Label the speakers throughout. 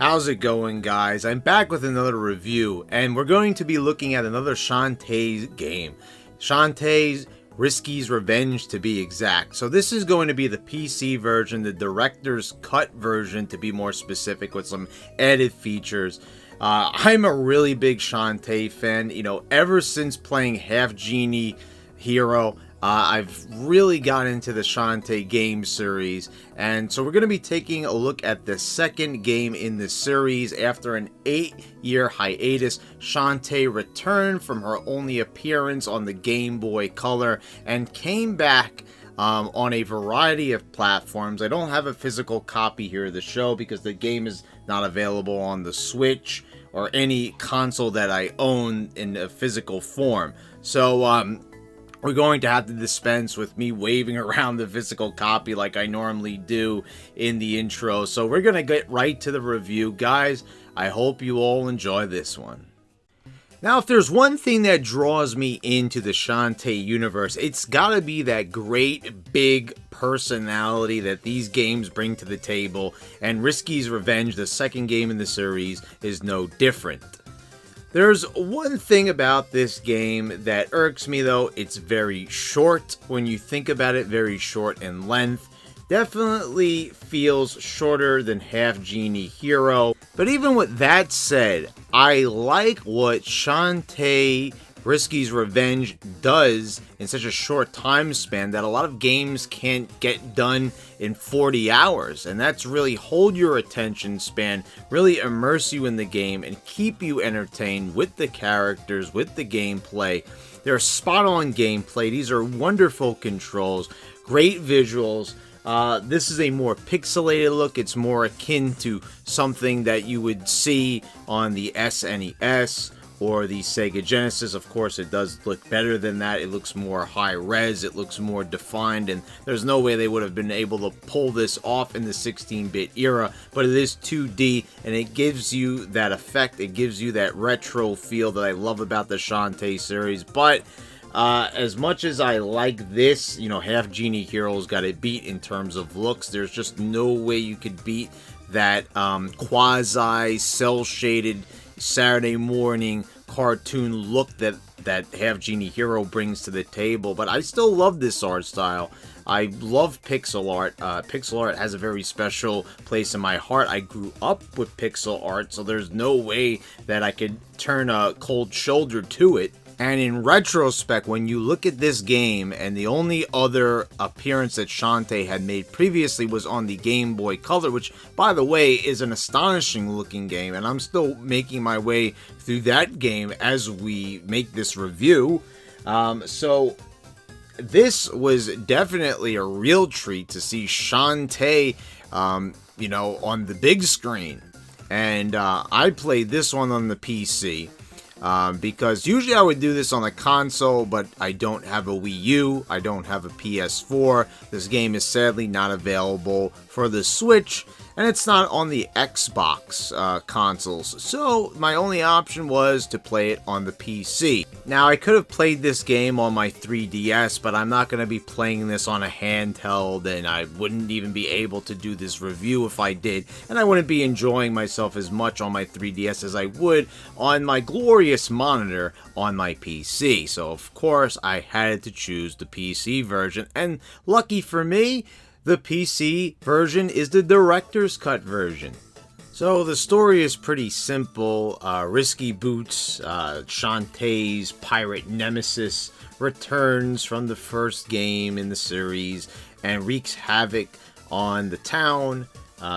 Speaker 1: How's it going, guys? I'm back with another review, and we're going to be looking at another Shantae game. Shantae's Risky's Revenge, to be exact. So this is going to be the PC version, the director's cut version to be more specific, with some added features. I'm a really big Shantae fan. You know, ever since playing Half Genie Hero, I've really got into the Shantae game series, and so we're going to be taking a look at the second game in the series. After an 8-year hiatus, Shantae returned from her only appearance on the Game Boy Color and came back on a variety of platforms. I don't have a physical copy here of the show because the game is not available on the Switch or any console that I own in a physical form. So, we're going to have to dispense with me waving around the physical copy like I normally do in the intro. So we're going to get right to the review. Guys, I hope you all enjoy this one. Now, if there's one thing that draws me into the Shantae universe, it's gotta be that great big personality that these games bring to the table, and Risky's Revenge, the second game in the series, is no different. There's one thing about this game that irks me, though. It's very short. When you think about it, very short in length. Definitely feels shorter than Half Genie Hero. But even with that said, I like what Shantae Risky's Revenge does in such a short time span that a lot of games can't get done in 40 hours. And that's really hold your attention span, really immerse you in the game, and keep you entertained with the characters, with the gameplay. They're spot on gameplay. These are wonderful controls, great visuals. This is a more pixelated look. It's more akin to something that you would see on the SNES or the Sega Genesis. Of course, it does look better than that. It looks more high res, it looks more defined, and there's no way they would have been able to pull this off in the 16-bit era, but it is 2D, and it gives you that effect, it gives you that retro feel that I love about the Shantae series. But as much as I like this, you know, Half Genie Hero's got it beat in terms of looks. There's just no way you could beat that quasi cel-shaded Saturday morning cartoon look that Half Genie Hero brings to the table. But I still love this art style. I love pixel art. Pixel art has a very special place in my heart. I grew up with pixel art, so there's no way that I could turn a cold shoulder to it. And in retrospect, when you look at this game, and the only other appearance that Shantae had made previously was on the Game Boy Color, which, by the way, is an astonishing looking game, and I'm still making my way through that game as we make this review. So this was definitely a real treat to see Shantae, you know, on the big screen. And I played this one on the PC. Because usually I would do this on a console, but I don't have a Wii U, I don't have a PS4, this game is sadly not available for the Switch, and it's not on the Xbox consoles, so my only option was to play it on the PC. Now, I could have played this game on my 3DS, but I'm not going to be playing this on a handheld, and I wouldn't even be able to do this review if I did, and I wouldn't be enjoying myself as much on my 3DS as I would on my glorious monitor on my PC. So, of course, I had to choose the PC version, and lucky for me, the PC version is the director's cut version. So the story is pretty simple. Risky Boots, Shantae's pirate nemesis, returns from the first game in the series and wreaks havoc on the town.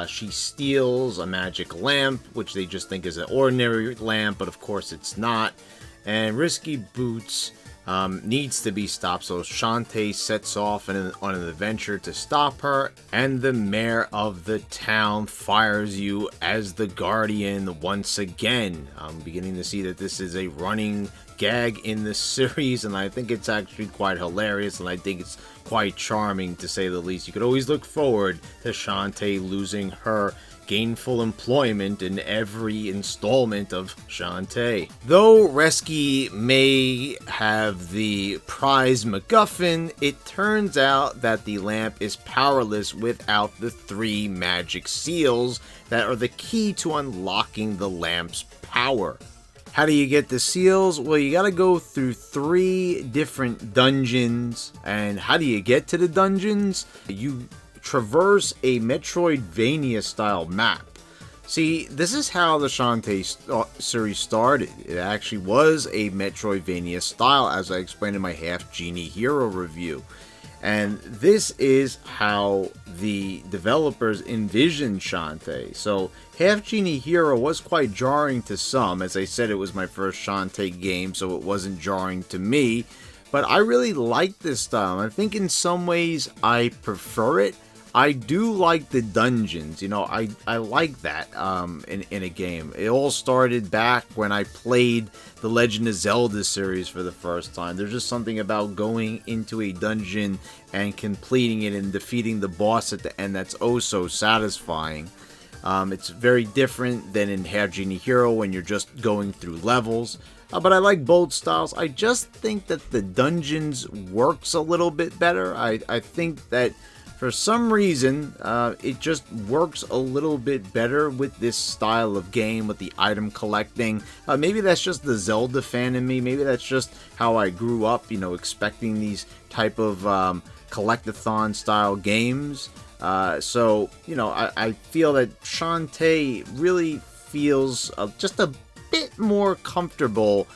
Speaker 1: She steals a magic lamp, which they just think is an ordinary lamp, but of course it's not. And Risky Boots needs to be stopped, so Shantae sets off on an adventure to stop her, and the mayor of the town fires you as the guardian once again. I'm beginning to see that this is a running gag in the series, and I think it's actually quite hilarious, and I think it's quite charming, to say the least. You could always look forward to Shantae losing her gainful employment in every installment of Shantae. Though Resky may have the prize MacGuffin, it turns out that the lamp is powerless without the 3 magic seals that are the key to unlocking the lamp's power. How do you get the seals? Well, you gotta go through 3 different dungeons. And how do you get to the dungeons? You traverse a Metroidvania style map. See, this is how the Shantae series started. It actually was a Metroidvania style, as I explained in my Half Genie Hero review. And this is how the developers envisioned Shantae. So, Half Genie Hero was quite jarring to some. As I said, it was my first Shantae game, so it wasn't jarring to me. But I really like this style. I think in some ways I prefer it. I do like the dungeons, you know, I like that in a game. It all started back when I played the Legend of Zelda series for the first time. There's just something about going into a dungeon and completing it and defeating the boss at the end that's oh so satisfying. It's very different than in Half Genie Hero when you're just going through levels. But I like both styles. I just think that the dungeons works a little bit better. I think that for some reason, it just works a little bit better with this style of game, with the item collecting. Maybe that's just the Zelda fan in me. Maybe that's just how I grew up, you know, expecting these type of collectathon style games. So, you know, I feel that Shantae really feels just a bit more comfortable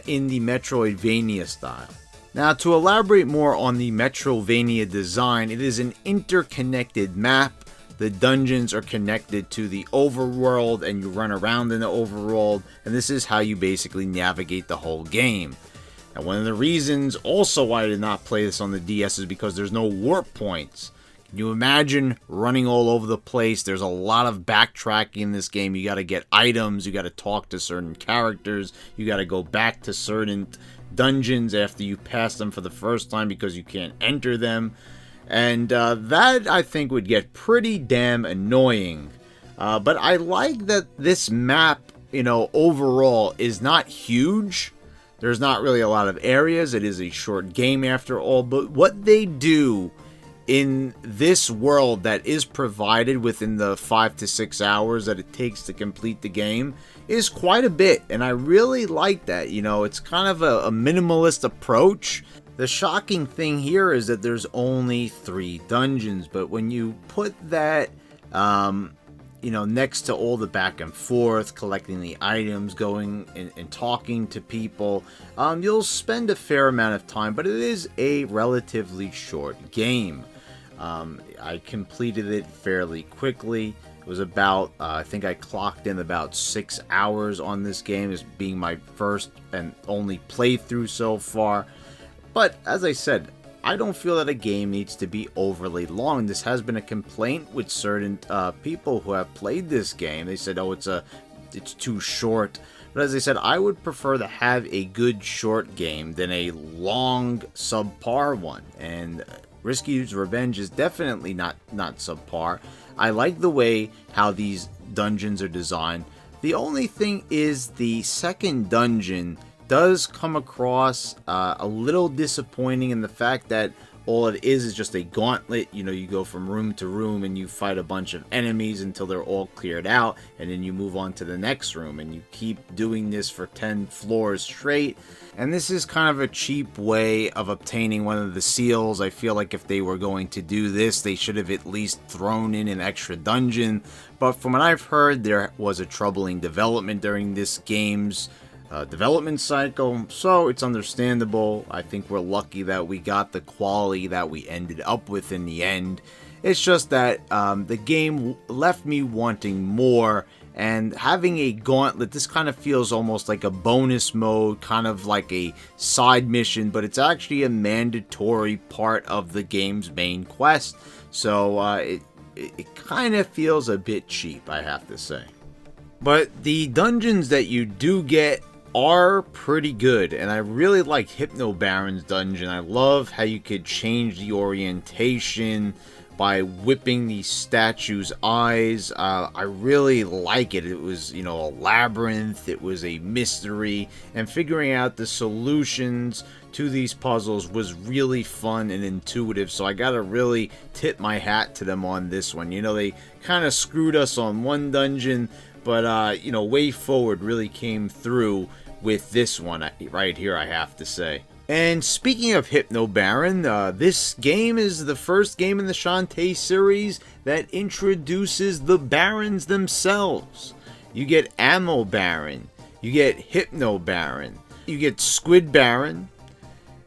Speaker 1: in the Metroidvania style. Now, to elaborate more on the Metroidvania design, it is an interconnected map. The dungeons are connected to the overworld, and you run around in the overworld, and this is how you basically navigate the whole game. Now, one of the reasons also why I did not play this on the DS is because there's no warp points. Can you imagine running all over the place? There's a lot of backtracking in this game. You got to get items, you got to talk to certain characters, you got to go back to certain dungeons after you pass them for the first time because you can't enter them. And that, I think, would get pretty damn annoying. But I like that this map, you know, overall is not huge. There's not really a lot of areas. It is a short game after all. But what they do in this world that is provided within the 5 to 6 hours that it takes to complete the game is quite a bit, and I really like that. You know, it's kind of a minimalist approach. The shocking thing here is that there's only 3 dungeons, but when you put that you know, next to all the back and forth, collecting the items, going and talking to people, you'll spend a fair amount of time, but it is a relatively short game. I completed it fairly quickly. It was about, I think I clocked in about 6 hours on this game as being my first and only playthrough so far. But as I said, I don't feel that a game needs to be overly long. This has been a complaint with certain people who have played this game. They said, oh, it's too short. But as I said, I would prefer to have a good short game than a long subpar one. And Risky's Revenge is definitely not subpar. I like the way how these dungeons are designed. The only thing is the second dungeon does come across a little disappointing in the fact that all it is just a gauntlet. You know, you go from room to room and you fight a bunch of enemies until they're all cleared out, and then you move on to the next room, and you keep doing this for 10 floors straight. And this is kind of a cheap way of obtaining one of the seals. I feel like if they were going to do this, they should have at least thrown in an extra dungeon. But from what I've heard, there was a troubling development during this game's development cycle, so it's understandable. I think we're lucky that we got the quality that we ended up with in the end. It's just that the game left me wanting more, and having a gauntlet, this kind of feels almost like a bonus mode, kind of like a side mission, but it's actually a mandatory part of the game's main quest, so it kind of feels a bit cheap, I have to say. But the dungeons that you do get are pretty good, and I really like Hypno Baron's dungeon. I love how you could change the orientation by whipping the statue's eyes. I really like it. It was, a labyrinth. It was a mystery, and figuring out the solutions to these puzzles was really fun and intuitive. So I gotta really tip my hat to them on this one. They kind of screwed us on one dungeon, but Way Forward really came through with this one right here, I have to say. And speaking of Hypno Baron, this game is the first game in the Shantae series that introduces the Barons themselves. You get Ammo Baron, you get Hypno Baron, you get Squid Baron.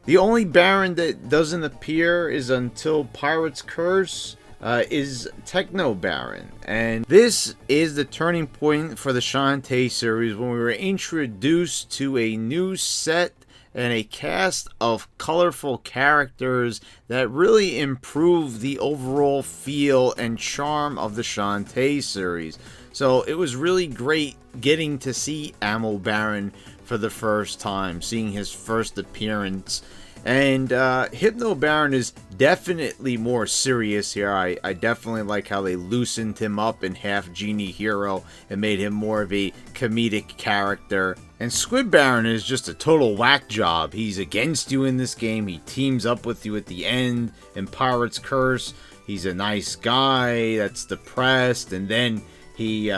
Speaker 1: The only Baron that doesn't appear is until Pirate's Curse is Techno Baron. And this is the turning point for the Shantae series when we were introduced to a new set and a cast of colorful characters that really improve the overall feel and charm of the Shantae series. So it was really great getting to see Ammo Baron for the first time, seeing his first appearance. And Hypno Baron is definitely more serious here. I definitely like how they loosened him up in Half Genie Hero and made him more of a comedic character. And Squid Baron is just a total whack job. He's against you in this game. He teams up with you at the end in Pirate's Curse. He's a nice guy that's depressed, and then he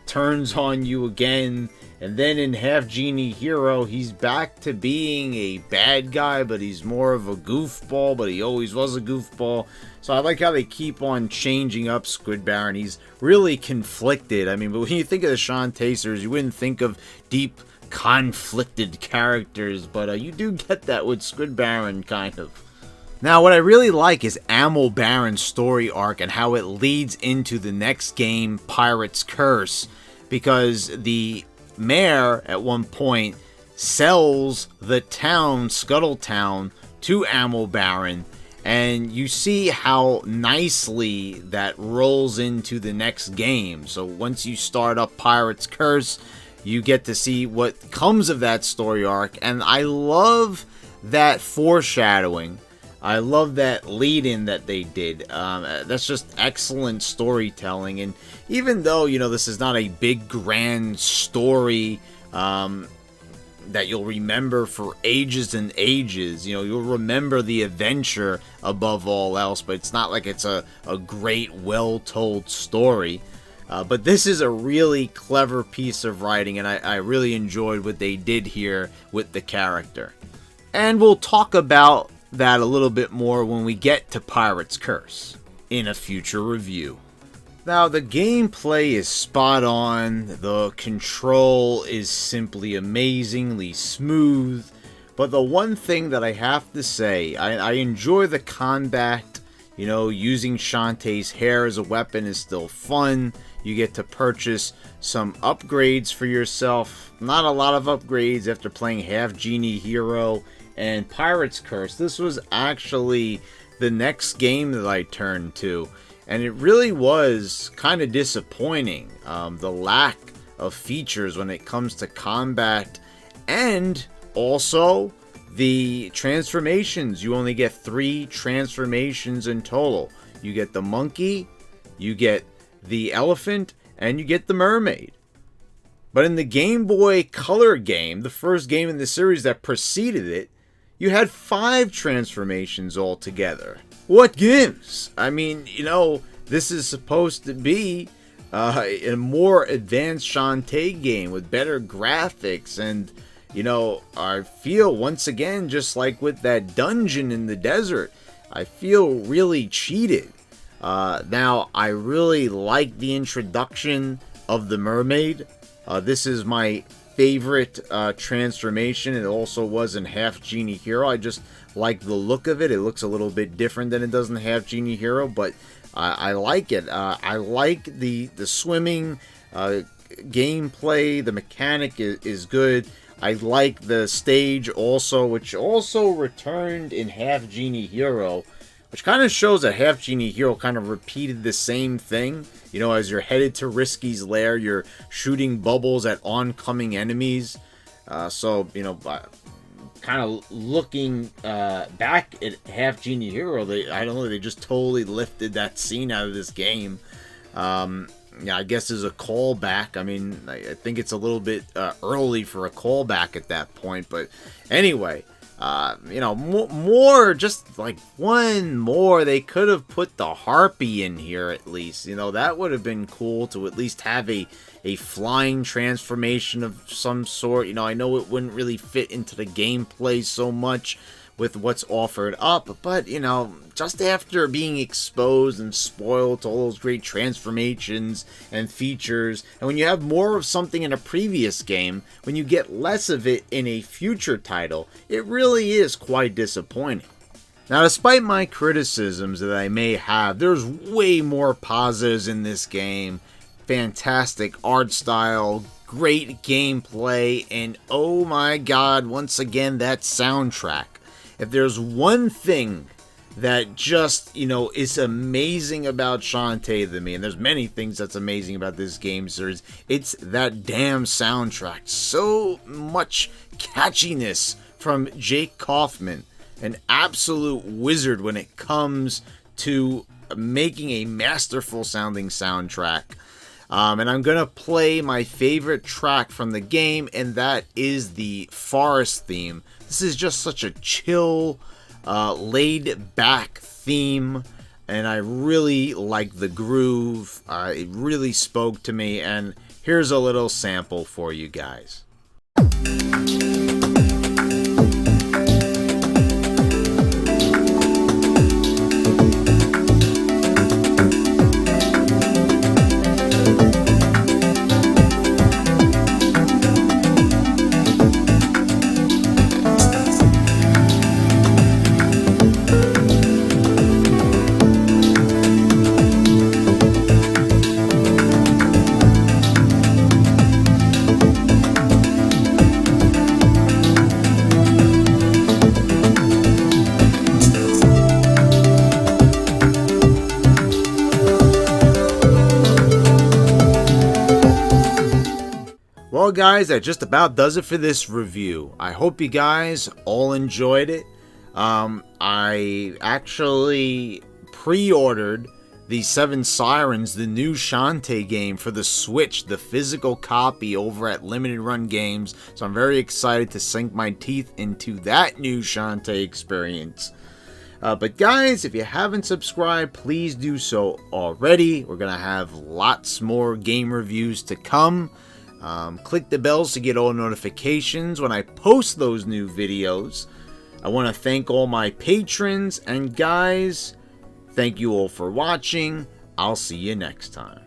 Speaker 1: turns on you again. And then in Half Genie Hero, he's back to being a bad guy, but he's more of a goofball, but he always was a goofball. So I like how they keep on changing up Squid Baron. He's really conflicted. I mean, but when you think of the Shantae series, you wouldn't think of deep, conflicted characters, but you do get that with Squid Baron, kind of. Now, what I really like is Ammo Baron's story arc and how it leads into the next game, Pirate's Curse, because the mayor at one point sells the town, Scuttletown, to Ammo Baron, and you see how nicely that rolls into the next game. So once you start up Pirate's Curse, you get to see what comes of that story arc, and I love that foreshadowing. I love that lead-in that they did. That's just excellent storytelling. And even though, this is not a big, grand story that you'll remember for ages and ages, you'll remember the adventure above all else, but it's not like it's a great, well-told story. But this is a really clever piece of writing, and I really enjoyed what they did here with the character. And we'll talk about that a little bit more when we get to Pirate's Curse in a future review. Now, the gameplay is spot on, the control is simply amazingly smooth, but the one thing that I have to say, I enjoy the combat. Using Shantae's hair as a weapon is still fun. You get to purchase some upgrades for yourself. Not a lot of upgrades after playing Half Genie Hero and Pirate's Curse. This was actually the next game that I turned to, and it really was kind of disappointing. The lack of features when it comes to combat, and also the transformations. You only get 3 transformations in total. You get the monkey, you get the elephant, and you get the mermaid. But in the Game Boy Color game, the first game in the series that preceded it, you had 5 transformations altogether. What gives? I mean, this is supposed to be a more advanced Shantae game with better graphics, and I feel once again, just like with that dungeon in the desert, I feel really cheated. Now, I really like the introduction of the mermaid. This is my favorite transformation. It also was in Half Genie Hero. I just like the look of it. It looks a little bit different than it does in Half Genie Hero, but I like it. I like the swimming gameplay. The mechanic is good. I like the stage also, which also returned in Half Genie Hero, which kind of shows that Half Genie Hero kind of repeated the same thing. As you're headed to Risky's lair, you're shooting bubbles at oncoming enemies. kind of looking back at Half Genie Hero, I don't know, they just totally lifted that scene out of this game. Yeah, I guess there's a callback. I mean, I think it's a little bit early for a callback at that point, but anyway, you know, more, just like one more. They could have put the Harpy in here at least. You know, that would have been cool to at least have a flying transformation of some sort. You know, I know it wouldn't really fit into the gameplay so much with what's offered up, but you know, just after being exposed and spoiled to all those great transformations and features, and when you have more of something in a previous game, when you get less of it in a future title, it really is quite disappointing. Now, despite my criticisms that I may have, there's way more positives in this game. Fantastic art style, great gameplay, and oh my god, once again, that soundtrack. If there's one thing that just, you know, is amazing about Shantae to me, and there's many things that's amazing about this game series, it's that damn soundtrack. So much catchiness from Jake Kaufman, an absolute wizard when it comes to making a masterful sounding soundtrack. And I'm going to play my favorite track from the game, and that is the forest theme. This is just such a chill, laid-back theme, and I really like the groove. It really spoke to me, and here's a little sample for you guys. Well guys, that just about does it for this review. I hope you guys all enjoyed it. I actually pre-ordered the Seven Sirens, the new Shantae game for the Switch, the physical copy over at Limited Run Games. So I'm very excited to sink my teeth into that new Shantae experience. But guys, if you haven't subscribed, please do so already. We're going to have lots more game reviews to come. Click the bells to get all notifications when I post those new videos. I want to thank all my patrons, and guys, thank you all for watching. I'll see you next time.